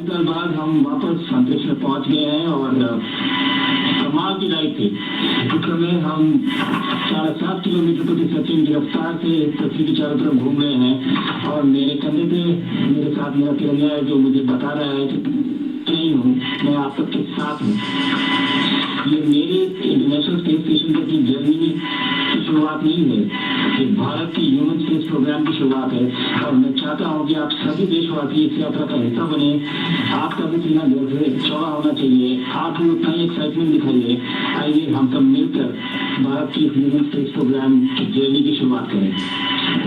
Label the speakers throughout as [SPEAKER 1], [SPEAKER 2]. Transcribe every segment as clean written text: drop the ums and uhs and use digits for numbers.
[SPEAKER 1] साल बाद हम वापस अंतरिक्ष में पहुंच गए हैं और कमाल की राइड थी। विक्रम में हम 7.5 किलोमीटर प्रति सेकंड की रफ्तार से पृथ्वी के चारों तरफ घूम रहे हैं और मेरे कंधे पे मेरे साथ मेरा तिरंगा है जो मुझे बता रहा है कि नहीं हूँ, मैं आप सबके साथ हूँ। ये मेरे इंटरनेशनल स्पेस स्टेशन तक की जर्नी की शुरुआत नहीं है, ये भारत की ह्यूमन स्पेस प्रोग्राम की शुरुआत है और मैं चाहता हूँ कि आप सभी देशवासी इस यात्रा का हिस्सा बने। आपका भी सीना जैसे चौड़ा होना चाहिए, आप भी उतना ही एक्साइटमेंट दिखाइए। आइए हम सब मिलकर भारत की ह्यूमन स्पेस प्रोग्राम की जर्नी की शुरुआत करें।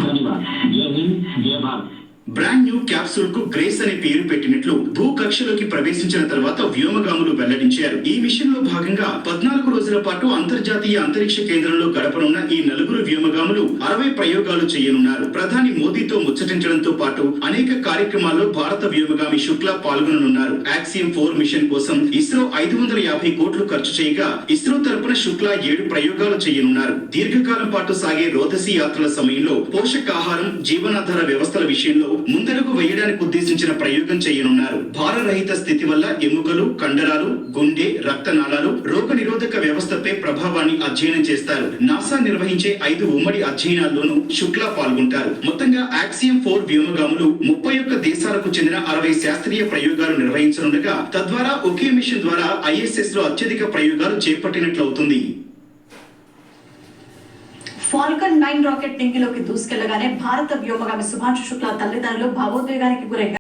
[SPEAKER 1] धन्यवाद। जय हिंद, जय भारत।
[SPEAKER 2] బ్రాండ్ న్యూ క్యాప్సూల్ కు గ్రేస్ అనే పేరు పెట్టినట్లు భూకక్షలోకి ప్రవేశించిన తర్వాత వ్యోమగాములు వెల్లడించారు. ఈ మిషన్ లో భాగంగా 14 రోజుల పాటు అంతర్జాతీయ అంతరిక్ష కేంద్రంలో గడపనున్న ఈ నలుగురు వ్యోమగాములు 60 ప్రయోగాలు చేయనున్నారు. ప్రధాని మోదీతో ముచ్చటించడంతో పాటు అనేక కార్యక్రమాల్లో భారత వ్యోమగామి శుక్లా పాల్గొననున్నారు. యాక్సియం 4 మిషన్ కోసం ఇస్రో 550 కోట్లు ఖర్చు చేయగా ఇస్రో తరపున శుక్లా 7 ప్రయోగాలు చేయనున్నారు. దీర్ఘకాలం పాటు సాగే రోదసీ యాత్రల సమయంలో పోషకాహారం, జీవనాధార వ్యవస్థల విషయంలో ముందడుగు వేయడానికి ఉద్దేశించిన ప్రయోగం చేయనున్నారు. భారరహిత స్థితి వల్ల ఎముకలు, కండరాలు, గుండె, రక్తనాళాలు, రోగ నిరోధక వ్యవస్థపై ప్రభావాన్ని అధ్యయనం చేస్తారు. నాసా నిర్వహించే 5 ఉమ్మడి అధ్యయనాల్లోనూ శుక్లా పాల్గొంటారు. మొత్తంగా యాక్సియం 4 వ్యోమగాములు 31 దేశాలకు చెందిన 60 శాస్త్రీయ ప్రయోగాలు నిర్వహించనుండగా తద్వారా ఒకే మిషన్ ద్వారా ఐఎస్ఎస్ లో అత్యధిక ప్రయోగాలు చేపట్టినట్లవుతుంది.
[SPEAKER 3] ఫాల్కన్ 9 రాకెట్ నింగిలోకి దూసుకెళ్లగానే భారత వ్యోమగామి శుభాంశు శుక్లా తల్లిదండ్రులు భావోద్వేగానికి గురయ్యారు.